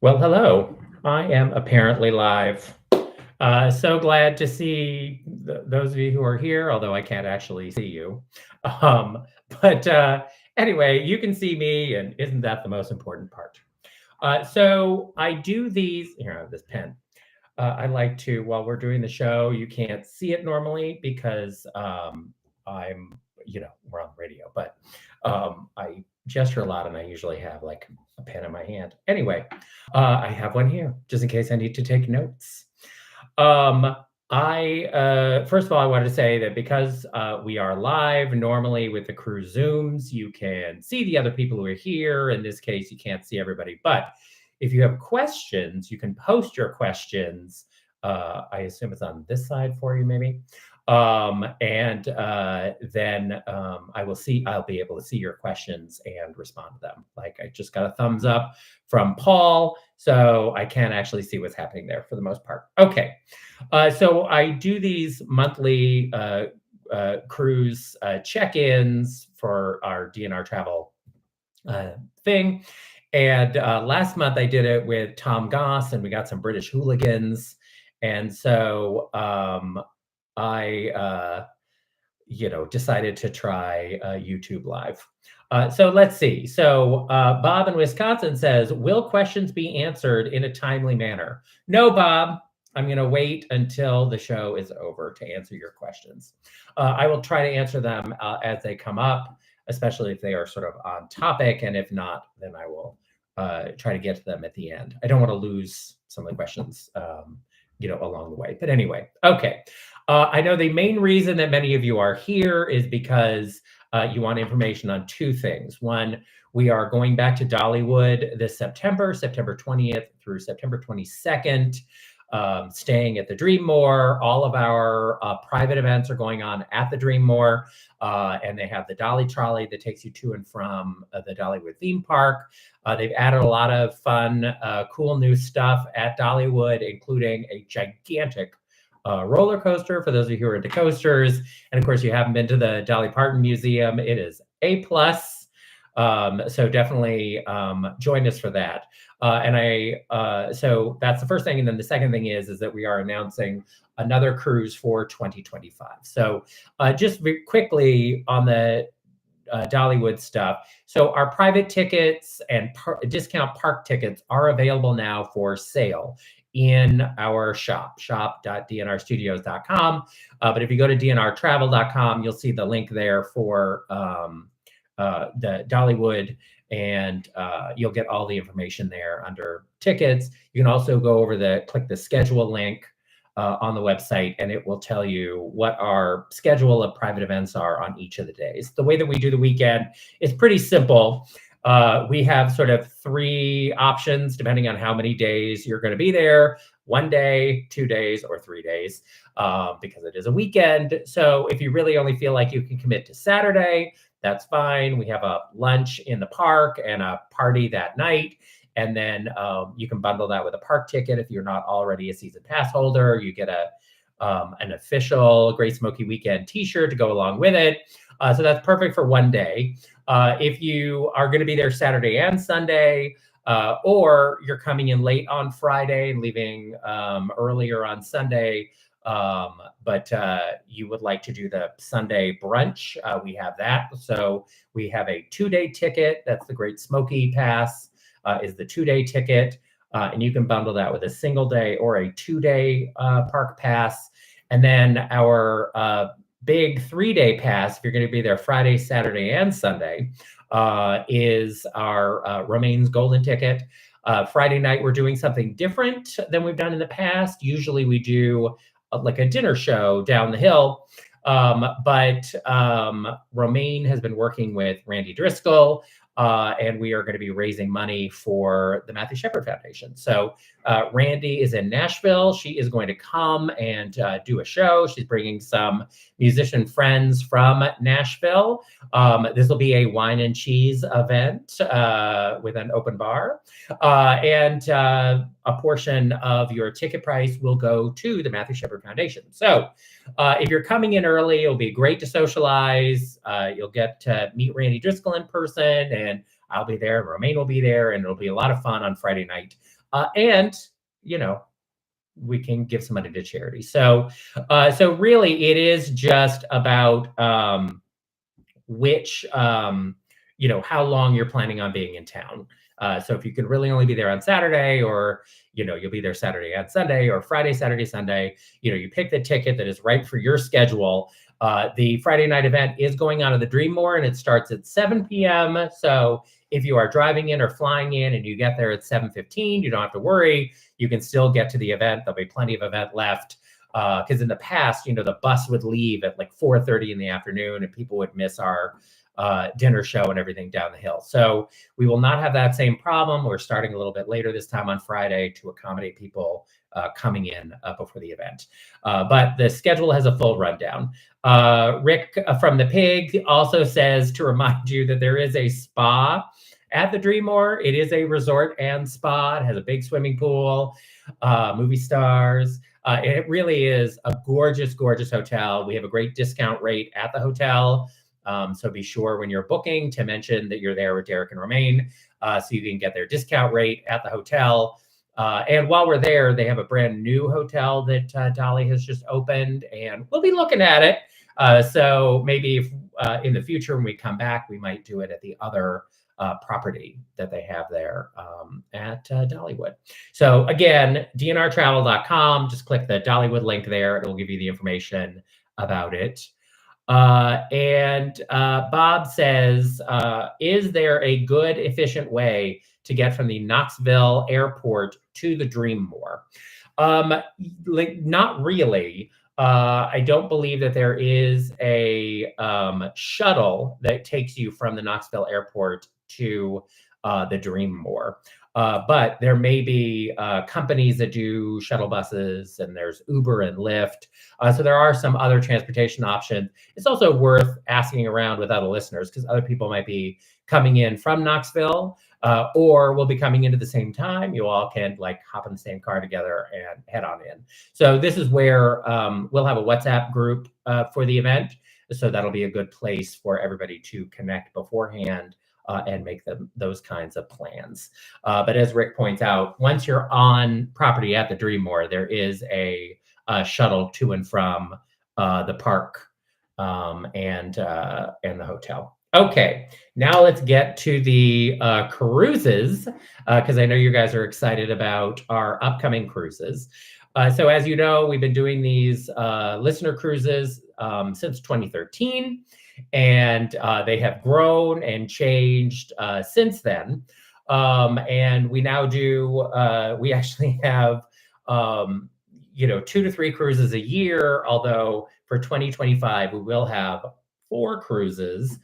Well, hello. I am apparently live. So glad to see those of you who are here, although I can't actually see you. Um, but anyway, you can see me, and isn't that the most important part? So I do these, here, I have this pen. I like to, while we're doing the show, you can't see it normally because I'm, we're on the radio, but I gesture a lot and I usually have like a pen in my hand. Anyway, I have one here just in case I need to take notes. Um, I first of all, I wanted to say that because we are live normally with the crew Zooms, you can see the other people who are here. In this case, you can't see everybody, but if you have questions, you can post your questions. I assume it's on this side for you, maybe. And then I'll be able to see your questions and respond to them. Like I just got a thumbs up from Paul, so I can actually see what's happening there for the most part. Okay. So I do these monthly cruise check-ins for our DNR travel thing. And last month I did it with Tom Goss, and we got some British hooligans. And so I decided to try YouTube Live. So let's see. So Bob in Wisconsin says, will questions be answered in a timely manner? No, Bob. I'm going to wait until the show is over to answer your questions. I will try to answer them as they come up, especially if they are sort of on topic. And if not, then I will try to get to them at the end. I don't want to lose some of the questions, along the way. But anyway, okay. I know the main reason that many of you are here is because you want information on two things. One, we are going back to Dollywood this September 20th through September 22nd, staying at the Dreammore. All of our private events are going on at the Dreammore, and they have the Dolly Trolley that takes you to and from the Dollywood theme park. They've added a lot of fun, cool new stuff at Dollywood, including a gigantic roller coaster for those of you who are into coasters. And of course, you haven't been to the Dolly Parton Museum. It is A+. So definitely join us for that. So that's the first thing. And then the second thing is that we are announcing another cruise for 2025. So just very quickly on the Dollywood stuff. So our private tickets and discount park tickets are available now for sale in our shop.dnrstudios.com. But if you go to dnrtravel.com, you'll see the link there for the Dollywood, and you'll get all the information there under tickets. You can also go over click the schedule link on the website, and it will tell you what our schedule of private events are on each of the days. The way that we do the weekend is pretty simple. We have sort of three options depending on how many days you're going to be there: 1 day, 2 days, or 3 days, because it is a weekend. So if you really only feel like you can commit to Saturday, that's fine. We have a lunch in the park and a party that night. And then you can bundle that with a park ticket. If you're not already a season pass holder, you get an official Great Smoky Weekend t-shirt to go along with it. So that's perfect for 1 day. If you are going to be there Saturday and Sunday, or you're coming in late on Friday and leaving earlier on Sunday, but you would like to do the Sunday brunch, we have that. So we have a 2-day ticket. That's the Great Smoky Pass, is the 2-day ticket. And you can bundle that with a single day or a 2-day park pass. And then our big 3-day pass, if you're going to be there Friday, Saturday, and Sunday, is our Romaine's Golden Ticket. Friday night, we're doing something different than we've done in the past. Usually we do like a dinner show down the hill. But Romaine has been working with Randy Driscoll, and we are going to be raising money for the Matthew Shepard Foundation. So Randy is in Nashville. She is going to come and do a show. She's bringing some musician friends from Nashville. This will be a wine and cheese event with an open bar. And a portion of your ticket price will go to the Matthew Shepard Foundation. So if you're coming in early, it'll be great to socialize. You'll get to meet Randy Driscoll in person, and I'll be there, Romaine will be there, and it'll be a lot of fun on Friday night. and you know, we can give some money to charity. So really, it is just about which how long you're planning on being in town. So if you could really only be there on Saturday, or you'll be there Saturday and Sunday, or Friday, Saturday, Sunday, you pick the ticket that is right for your schedule. The Friday night event is going on at the Dreammore, and it starts at 7 p.m. So if you are driving in or flying in and you get there at 7:15, you don't have to worry. You can still get to the event. There'll be plenty of event left. Because in the past, the bus would leave at like 4:30 in the afternoon, and people would miss our dinner show and everything down the hill. So we will not have that same problem. We're starting a little bit later this time on Friday to accommodate people coming in before the event. But the schedule has a full rundown. Rick from the Pig also says to remind you that there is a spa at the Dreammore. It is a resort and spa. It has a big swimming pool, movie stars. It really is a gorgeous, gorgeous hotel. We have a great discount rate at the hotel. So be sure when you're booking to mention that you're there with Derek and Romaine, so you can get their discount rate at the hotel. And while we're there, they have a brand new hotel that Dolly has just opened, and we'll be looking at it. So maybe if, in the future when we come back, we might do it at the other property that they have there at Dollywood. So again, dnrtravel.com, just click the Dollywood link there. It'll give you the information about it. And Bob says, is there a good, efficient way to get from the Knoxville airport to the Dreammore? Not really. I don't believe that there is a shuttle that takes you from the Knoxville airport to the Dreammore. But there may be companies that do shuttle buses, and there's Uber and Lyft. So there are some other transportation options. It's also worth asking around with other listeners, because other people might be coming in from Knoxville, or will be coming in at the same time. You all can hop in the same car together and head on in. So this is where we'll have a WhatsApp group for the event. So that'll be a good place for everybody to connect beforehand and make those kinds of plans. But as Rick points out, once you're on property at the Dreammore, there is a shuttle to and from the park and the hotel. Okay, now let's get to the cruises, because I know you guys are excited about our upcoming cruises. So as you know, we've been doing these listener cruises since 2013. And they have grown and changed since then. And we now do, we actually have, 2 to 3 cruises a year, although for 2025, we will have 4 cruises.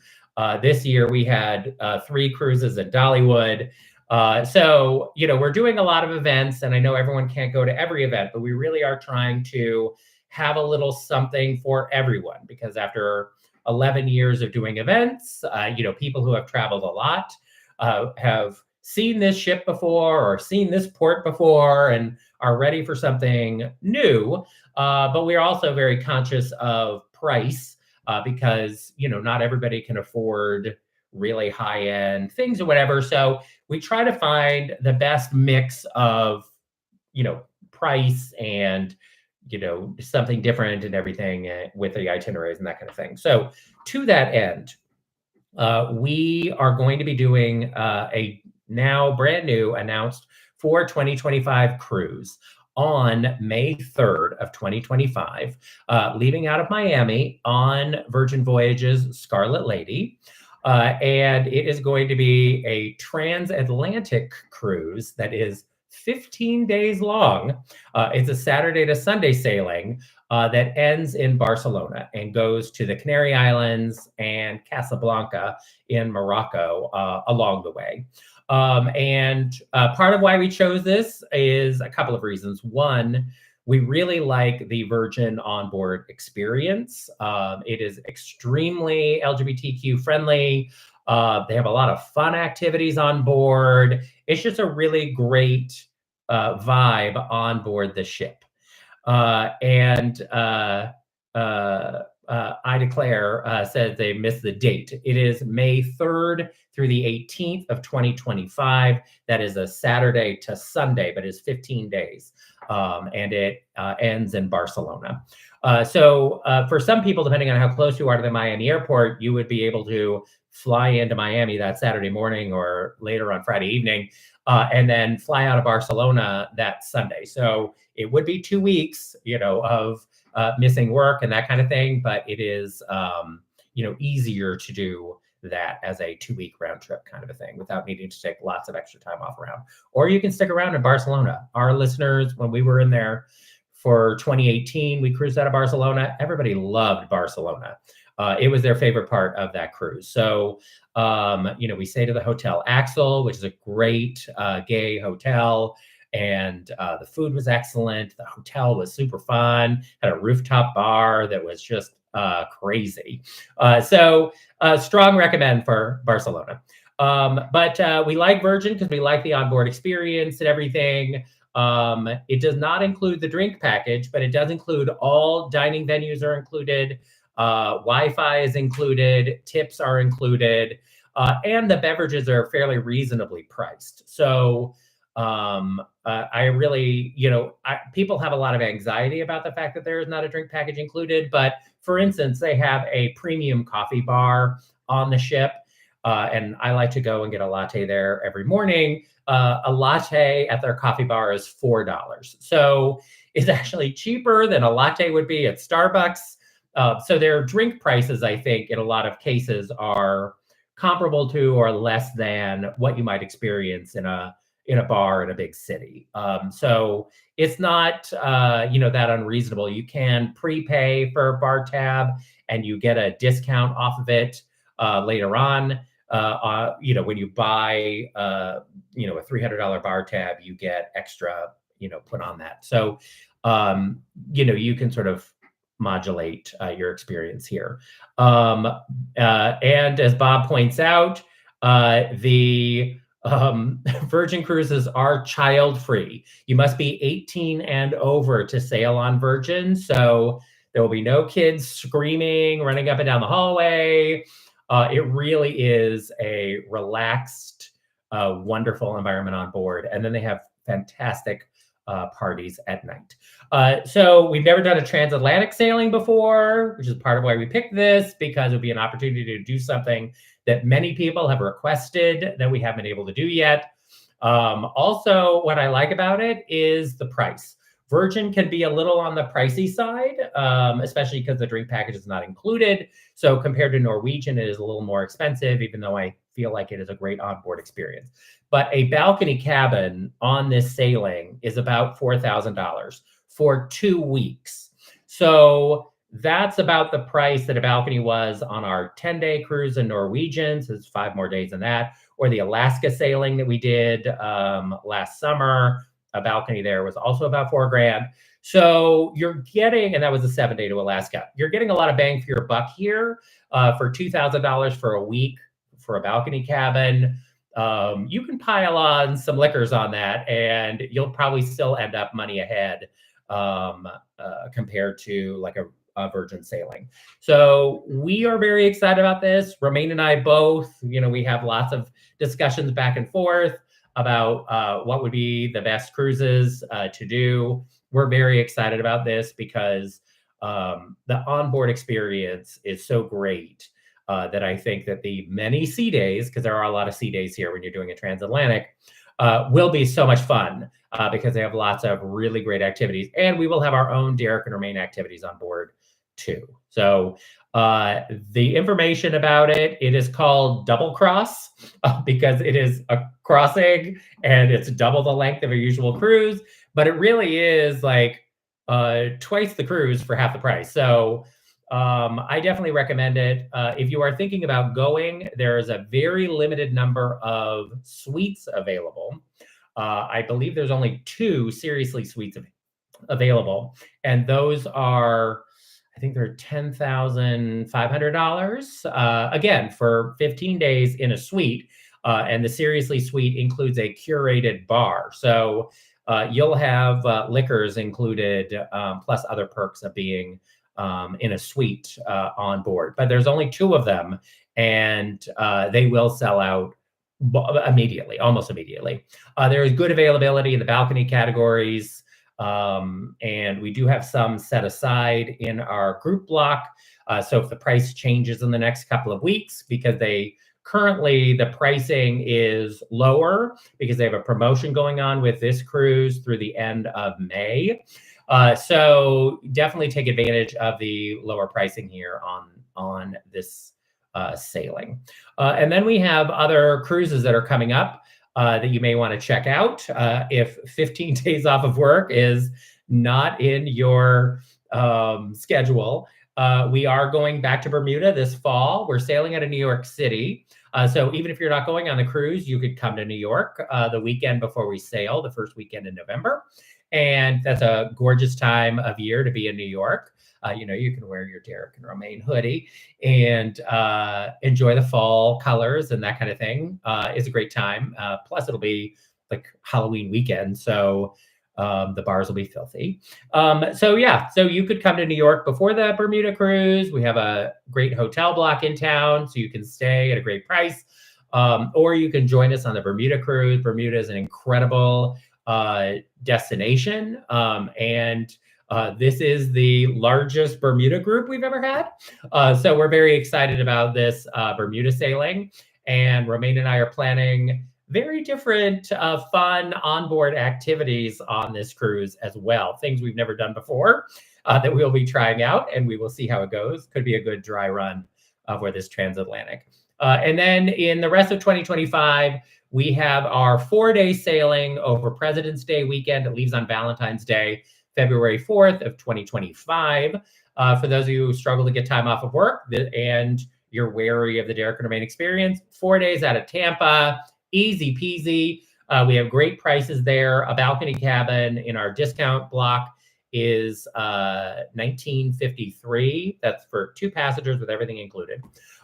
This year, we had 3 cruises at Dollywood. So, we're doing a lot of events, and I know everyone can't go to every event, but we really are trying to have a little something for everyone, because after 11 years of doing events, people who have traveled a lot have seen this ship before or seen this port before and are ready for something new. But we're also very conscious of price because, not everybody can afford really high-end things or whatever. So we try to find the best mix of, price and something different and everything with the itineraries and that kind of thing. So to that end, we are going to be doing a now brand new announced for 2025 cruise on May 3rd of 2025, leaving out of Miami on Virgin Voyages Scarlet Lady. And it is going to be a transatlantic cruise that is 15 days long. It's a Saturday to Sunday sailing that ends in Barcelona and goes to the Canary Islands and Casablanca in Morocco along the way. And part of why we chose this is a couple of reasons. One, we really like the Virgin onboard experience. It is extremely LGBTQ friendly. They have a lot of fun activities on board. It's just a really great vibe on board the ship. And I Declare says they missed the date. It is May 3rd through the 18th of 2025. That is a Saturday to Sunday, but it's 15 days. And it ends in Barcelona. So for some people, depending on how close you are to the Miami airport, you would be able to fly into Miami that Saturday morning or later on Friday evening, and then fly out of Barcelona that Sunday. So it would be 2 weeks, of missing work and that kind of thing, but it is, easier to do that as a 2-week round trip kind of a thing without needing to take lots of extra time off around. Or you can stick around in Barcelona. Our listeners, when we were in there for 2018, we cruised out of Barcelona. Everybody loved Barcelona. It was their favorite part of that cruise. So, we stayed at the Hotel Axel, which is a great gay hotel. And the food was excellent. The hotel was super fun, had a rooftop bar that was just crazy. So strong recommend for Barcelona. But we like Virgin because we like the onboard experience and everything. It does not include the drink package, but it does include all dining venues are included. Wi-Fi is included. Tips are included. And the beverages are fairly reasonably priced. So I really, people have a lot of anxiety about the fact that there is not a drink package included. But for instance, they have a premium coffee bar on the ship. And I like to go and get a latte there every morning. A latte at their coffee bar is $4. So it's actually cheaper than a latte would be at Starbucks. So their drink prices, I think, in a lot of cases are comparable to or less than what you might experience in a bar in a big city. So it's not, that unreasonable. You can prepay for bar tab and you get a discount off of it later on. When you buy, a $300 bar tab, you get extra, put on that. So, you can sort of modulate your experience here. And as Bob points out, the Virgin Cruises are child-free. You must be 18 and over to sail on Virgin. So there will be no kids screaming, running up and down the hallway. It really is a relaxed, wonderful environment on board. And then they have fantastic parties at night. So we've never done a transatlantic sailing before, which is part of why we picked this, because it would be an opportunity to do something that many people have requested that we haven't been able to do yet. Also, what I like about it is the price. Virgin can be a little on the pricey side, especially because the drink package is not included. So compared to Norwegian, it is a little more expensive, even though I feel like it is a great onboard experience. But a balcony cabin on this sailing is about $4,000 for 2 weeks. So that's about the price that a balcony was on our 10-day cruise in Norwegian. So it's 5 more days than that. Or the Alaska sailing that we did last summer. A balcony there was also about $4,000. So you're getting, and that was a 7-day to Alaska. You're getting a lot of bang for your buck here for $2,000 for a week for a balcony cabin. You can pile on some liquors on that, and you'll probably still end up money ahead compared to like a Virgin sailing. So we are very excited about this. Romaine and I both, we have lots of discussions back and forth about what would be the best cruises to do. We're very excited about this because the onboard experience is so great that I think that the many sea days, because there are a lot of sea days here when you're doing a transatlantic, will be so much fun because they have lots of really great activities. And we will have our own Derek and Romaine activities on board too. So the information about it is called Double Cross because it is a crossing and it's double the length of a usual cruise, but it really is like twice the cruise for half the price. So I definitely recommend it. If you are thinking about going, there is a very limited number of suites available. I believe there's only 2 seriously suites available, and those are, I think they're $10,500 again for 15 days in a suite. And the Seriously suite includes a curated bar. So you'll have liquors included, plus other perks of being in a suite on board. But there's only 2 of them, and they will sell out immediately, almost immediately. There is good availability in the balcony categories, and we do have some set aside in our group block. So if the price changes in the next couple of weeks, because currently the pricing is lower because they have a promotion going on with this cruise through the end of May. So definitely take advantage of the lower pricing here on this sailing. And then we have other cruises that are coming up that you may want to check out. If 15 days off of work is not in your schedule, we are going back to Bermuda this fall. We're sailing out of New York City. So even if you're not going on the cruise, you could come to New York the weekend before we sail, the first weekend in November. And that's a gorgeous time of year to be in New York. You can wear your Derek and Romaine hoodie and enjoy the fall colors and that kind of thing. It's a great time. Plus, it'll be like Halloween weekend, so the bars will be filthy. So you could come to New York before the Bermuda cruise. We have a great hotel block in town, so you can stay at a great price. Or you can join us on the Bermuda cruise. Bermuda is an incredible destination, and this is the largest Bermuda group we've ever had. So we're very excited about this Bermuda sailing. And Romaine and I are planning very different fun onboard activities on this cruise as well. Things we've never done before that we'll be trying out, and we will see how it goes. Could be a good dry run for this transatlantic. And then in the rest of 2025, we have our 4-day sailing over President's Day weekend. It leaves on Valentine's Day, February 4th of 2025. For those of you who struggle to get time off of work and you're wary of the Derek and Romaine experience, 4 days out of Tampa, easy peasy. We have great prices there. A balcony cabin in our discount block is $19.53. That's for 2 passengers with everything included.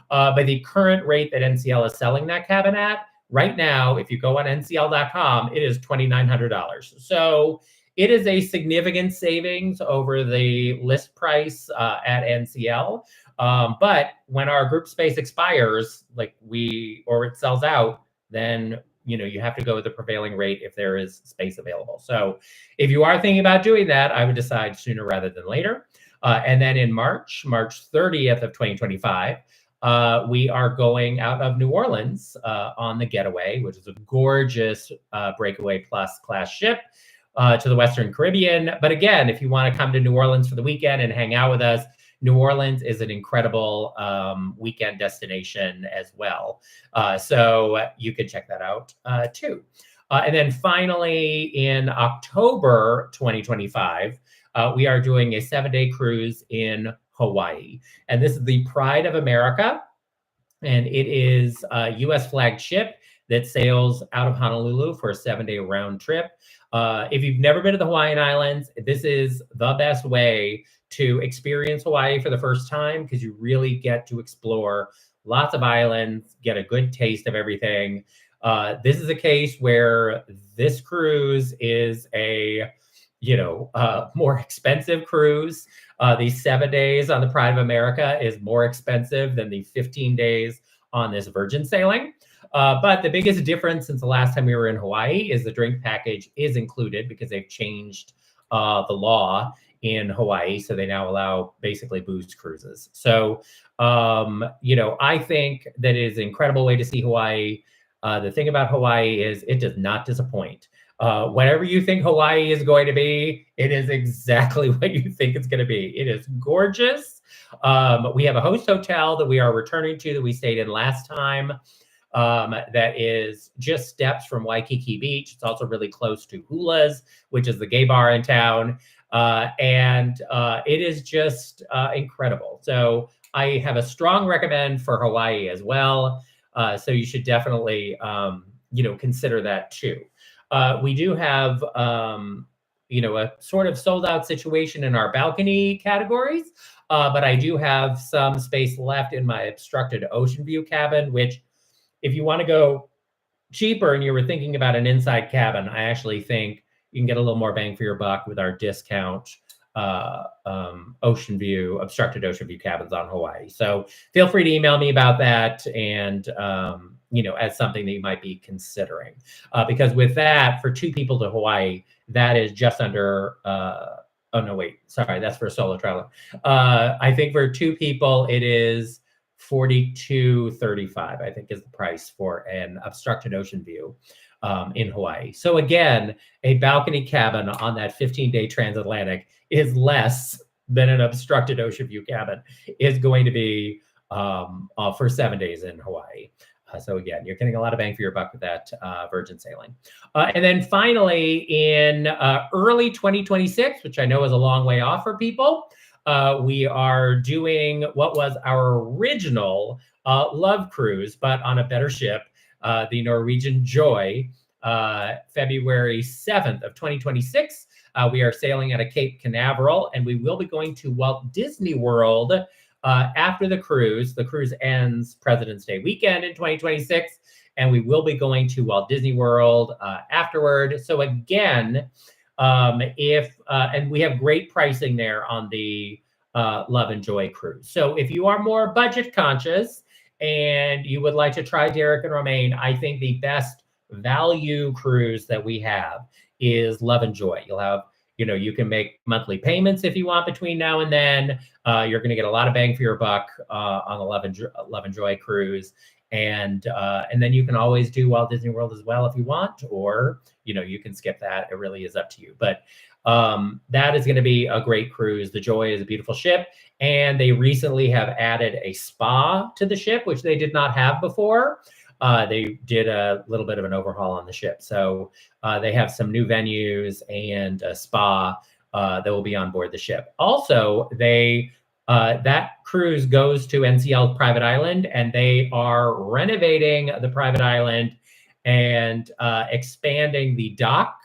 But the current rate that NCL is selling that cabin at right now, if you go on ncl.com, it is $2,900. So it is a significant savings over the list price at NCL. But when our group space expires, or it sells out, then you have to go with the prevailing rate if there is space available. So if you are thinking about doing that, I would decide sooner rather than later. And then in March 30th of 2025, we are going out of New Orleans on the Getaway, which is a gorgeous Breakaway Plus class ship to the Western Caribbean. But again, if you want to come to New Orleans for the weekend and hang out with us, New Orleans is an incredible weekend destination as well. So you can check that out too. And then finally, in October 2025, we are doing a 7-day cruise in Hawaii. And this is the Pride of America. And it is a U.S. flagged ship that sails out of Honolulu for a 7-day round trip. If you've never been to the Hawaiian Islands, this is the best way to experience Hawaii for the first time, because you really get to explore lots of islands, get a good taste of everything. This is a case where this cruise is a more expensive cruise. The 7 days on the Pride of America is more expensive than the 15 days on this Virgin sailing. But the biggest difference since the last time we were in Hawaii is the drink package is included, because they've changed the law in Hawaii. So they now allow basically booze cruises. So, I think that it is an incredible way to see Hawaii. The thing about Hawaii is it does not disappoint. Whatever you think Hawaii is going to be, it is exactly what you think it's going to be. It is gorgeous. We have a host hotel that we are returning to that we stayed in last time. That is just steps from Waikiki Beach. It's also really close to Hula's, which is the gay bar in town. And it is just incredible. So I have a strong recommend for Hawaii as well. So you should definitely, consider that too. We do have, a sort of sold out situation in our balcony categories. But I do have some space left in my obstructed ocean view cabin, which, if you want to go cheaper and you were thinking about an inside cabin, I actually think you can get a little more bang for your buck with our discount obstructed ocean view cabins on Hawaii. So feel free to email me about that, and as something that you might be considering, because with that, for 2 people to Hawaii, that is just under. Oh no, wait, sorry, that's for a solo traveler. I think for 2 people, it is $42.35. I think is the price for an obstructed ocean view in Hawaii. So again, a balcony cabin on that 15-day transatlantic is less than an obstructed ocean view cabin is going to be for 7 days in Hawaii. So again, you're getting a lot of bang for your buck with that Virgin sailing. And then finally, in early 2026, which I know is a long way off for people, we are doing what was our original Love Cruise, but on a better ship, the Norwegian Joy, February 7th of 2026. We are sailing out of Cape Canaveral, and we will be going to Walt Disney World after the cruise. The cruise ends President's Day weekend in 2026, and we will be going to Walt Disney World afterward. So again, and we have great pricing there on the Love and Joy cruise. So if you are more budget conscious and you would like to try Derek and Romaine, I think the best value cruise that we have is Love and Joy. You'll have, you can make monthly payments if you want between now and then. You're going to get a lot of bang for your buck on the Love and Joy cruise. And then you can always do Walt Disney World as well if you want, or, you can skip that. It really is up to you. But that is going to be a great cruise. The Joy is a beautiful ship, and they recently have added a spa to the ship, which they did not have before. They did a little bit of an overhaul on the ship. So they have some new venues and a spa that will be on board the ship. Also, that cruise goes to NCL Private Island, and they are renovating the private island and expanding the dock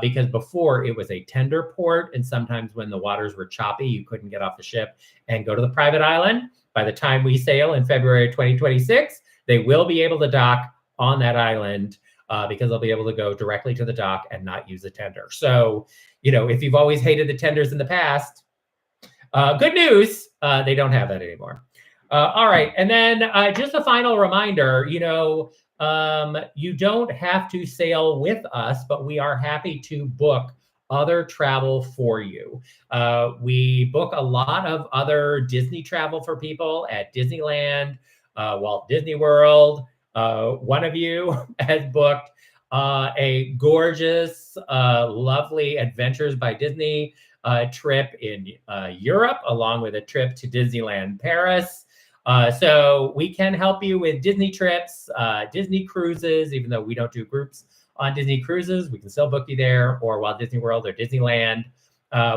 because before it was a tender port, and sometimes when the waters were choppy, you couldn't get off the ship and go to the private island. By the time we sail in February 2026, they will be able to dock on that island because they'll be able to go directly to the dock and not use a tender. So, if you've always hated the tenders in the past, good news, they don't have that anymore. All right. And then just a final reminder, you don't have to sail with us, but we are happy to book other travel for you. We book a lot of other Disney travel for people at Disneyland, Walt Disney World. One of you has booked a gorgeous, lovely Adventures by Disney trip in Europe, along with a trip to Disneyland Paris. So we can help you with Disney trips, Disney cruises, even though we don't do groups on Disney cruises, we can still book you there, or Walt Disney World or Disneyland.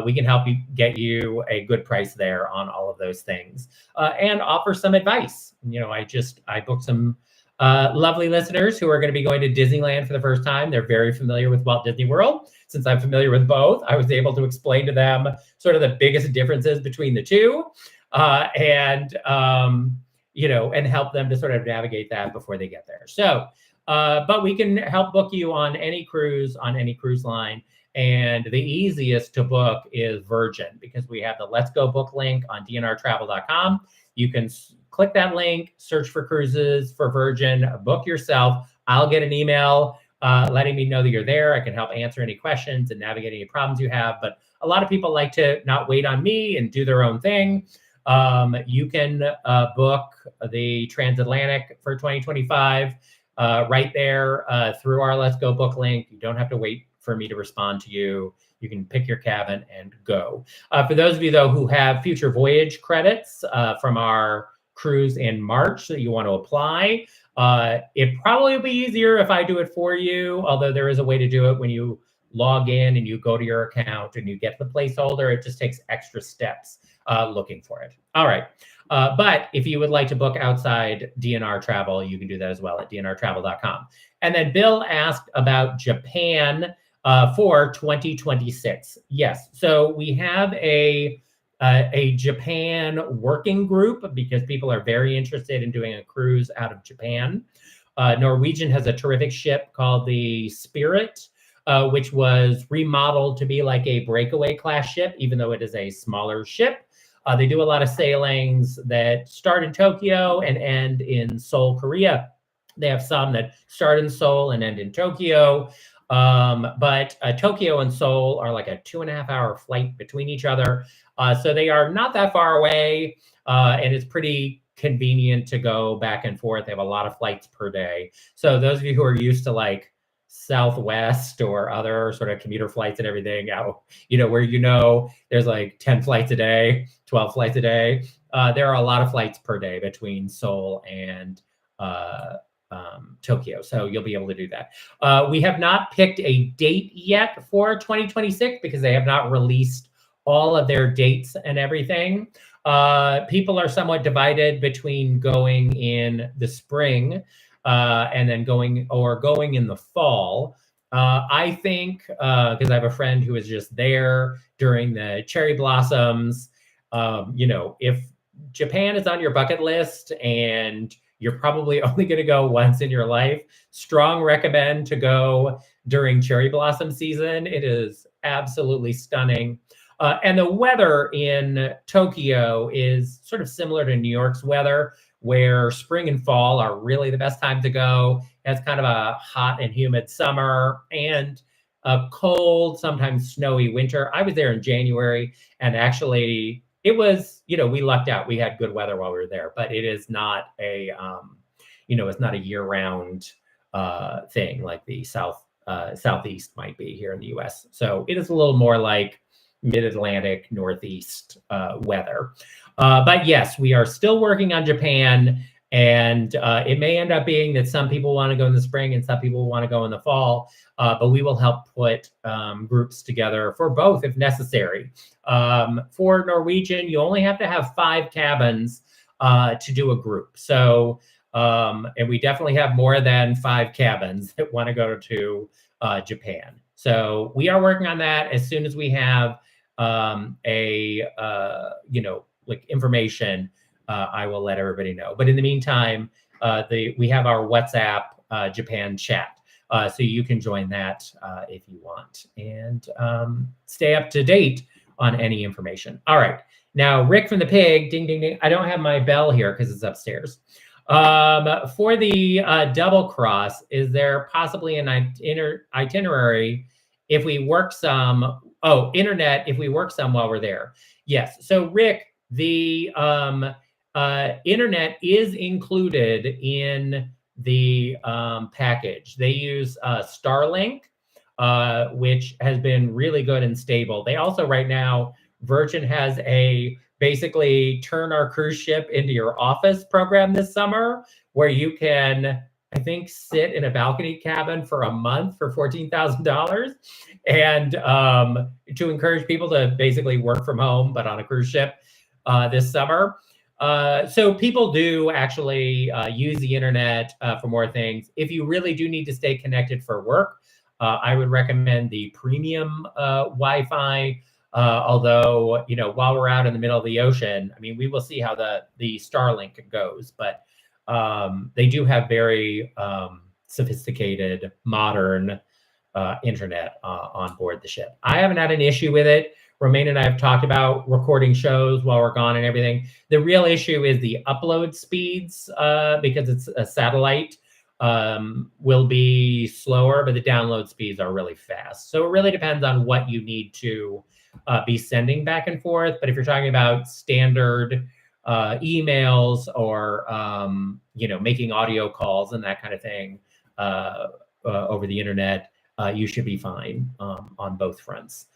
We can help you get you a good price there on all of those things and offer some advice. I booked some lovely listeners who are going to be going to Disneyland for the first time. They're very familiar with Walt Disney World. Since I'm familiar with both, I was able to explain to them sort of the biggest differences between the two and help them to sort of navigate that before they get there. So, but we can help book you on any cruise line. And the easiest to book is Virgin, because we have the Let's Go Book link on dnrtravel.com. You can click that link, search for cruises for Virgin, book yourself. I'll get an email letting me know that you're there. I can help answer any questions and navigate any problems you have. But a lot of people like to not wait on me and do their own thing. You can book the transatlantic for 2025 right there through our Let's Go Book link. You don't have to wait for me to respond to you. You can pick your cabin and go. For those of you, though, who have future voyage credits from our cruise in March that you want to apply, it probably will be easier if I do it for you, although there is a way to do it when you log in and you go to your account and you get the placeholder. It just takes extra steps looking for it. All right. But if you would like to book outside DNR travel, you can do that as well at dnrtravel.com. And then Bill asked about Japan for 2026. Yes. So we have a Japan working group because people are very interested in doing a cruise out of Japan. Norwegian has a terrific ship called the Spirit, which was remodeled to be like a breakaway class ship, even though it is a smaller ship. They do a lot of sailings that start in Tokyo and end in Seoul, Korea. They have some that start in Seoul and end in Tokyo. But Tokyo and Seoul are like a 2.5 hour flight between each other. So they are not that far away, and it's pretty convenient to go back and forth. They have a lot of flights per day. So those of you who are used to like Southwest or other sort of commuter flights and everything out, where there's like 10 flights a day, 12 flights a day. There are a lot of flights per day between Seoul and Tokyo. So you'll be able to do that. We have not picked a date yet for 2026 because they have not released all of their dates and everything. People are somewhat divided between going in the spring and then going in the fall. I think, because I have a friend who was just there during the cherry blossoms, if Japan is on your bucket list and you're probably only going to go once in your life, strong recommend to go during cherry blossom season. It is absolutely stunning. And the weather in Tokyo is sort of similar to New York's weather, where spring and fall are really the best time to go. It's kind of a hot and humid summer and a cold, sometimes snowy winter. I was there in January, and actually it was, we lucked out. We had good weather while we were there, but it is not a, it's not a year-round thing like the southeast might be here in the U.S. So it is a little more like mid-Atlantic, Northeast weather. But yes, we are still working on Japan, and it may end up being that some people want to go in the spring and some people want to go in the fall, but we will help put groups together for both if necessary. For Norwegian, you only have to have 5 cabins to do a group. So, and we definitely have more than 5 cabins that want to go to Japan. So we are working on that. As soon as we have information, I will let everybody know. But in the meantime, we have our WhatsApp Japan chat. So you can join that if you want and stay up to date on any information. All right. Now, Rick from the Pig, ding, ding, ding. I don't have my bell here because it's upstairs. For the double cross, is there possibly an itinerary if we work some? Oh, internet if we work some while we're there. Yes. So, Rick, the internet is included in the package. They use Starlink, which has been really good and stable. They also, right now, Virgin has a basically turn our cruise ship into your office program this summer, where you can, I think, sit in a balcony cabin for a month for $14,000, and to encourage people to basically work from home, but on a cruise ship this summer. So people do actually use the internet for more things. If you really do need to stay connected for work, I would recommend the premium Wi-Fi. Although, while we're out in the middle of the ocean, I mean, we will see how the Starlink goes, but they do have very sophisticated, modern internet on board the ship. I haven't had an issue with it. Romaine and I have talked about recording shows while we're gone and everything. The real issue is the upload speeds because it's a satellite will be slower, but the download speeds are really fast. So it really depends on what you need to be sending back and forth. But if you're talking about standard emails or, making audio calls and that kind of thing over the internet, you should be fine on both fronts.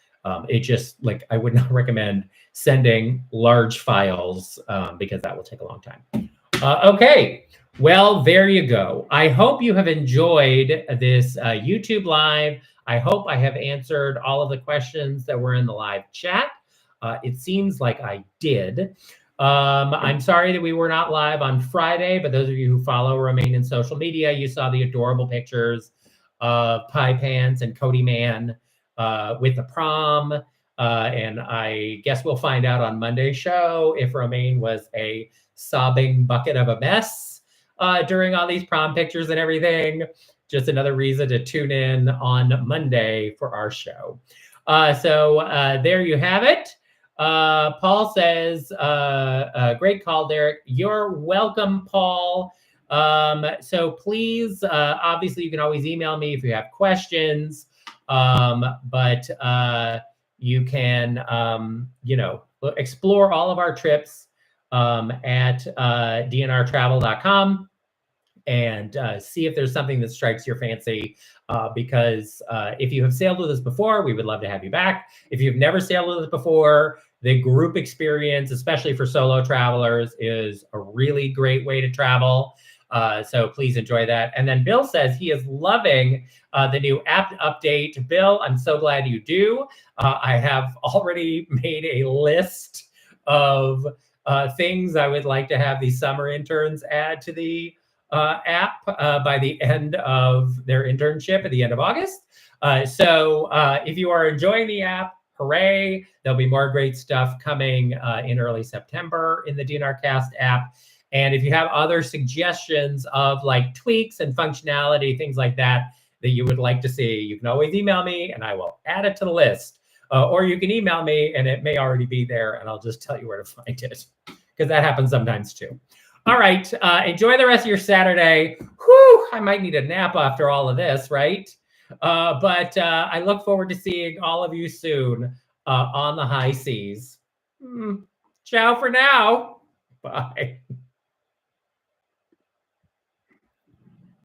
It just, I would not recommend sending large files because that will take a long time. Okay, well, there you go. I hope you have enjoyed this YouTube Live. I hope I have answered all of the questions that were in the live chat. It seems like I did. I'm sorry that we were not live on Friday, but those of you who follow Romaine in social media, you saw the adorable pictures of Pie Pants and Cody Man with the prom. And I guess we'll find out on Monday's show if Romaine was a sobbing bucket of a mess during all these prom pictures and everything. Just another reason to tune in on Monday for our show. So there you have it. Paul says, great call, Derek. You're welcome, Paul. So please, obviously, you can always email me if you have questions. But you can, explore all of our trips at dnrtravel.com and see if there's something that strikes your fancy. Because if you have sailed with us before, we would love to have you back. If you've never sailed with us before, the group experience, especially for solo travelers, is a really great way to travel. So please enjoy that. And then Bill says he is loving the new app update. Bill, I'm so glad you do. I have already made a list of things I would like to have the summer interns add to the app by the end of their internship at the end of August. So if you are enjoying the app, hooray. There'll be more great stuff coming in early September in the DNR Cast app. And if you have other suggestions of like tweaks and functionality, things like that, that you would like to see, you can always email me and I will add it to the list. Or you can email me and it may already be there and I'll just tell you where to find it, because that happens sometimes too. All right, enjoy the rest of your Saturday. Whew, I might need a nap after all of this, right? But I look forward to seeing all of you soon on the high seas. Ciao for now. Bye.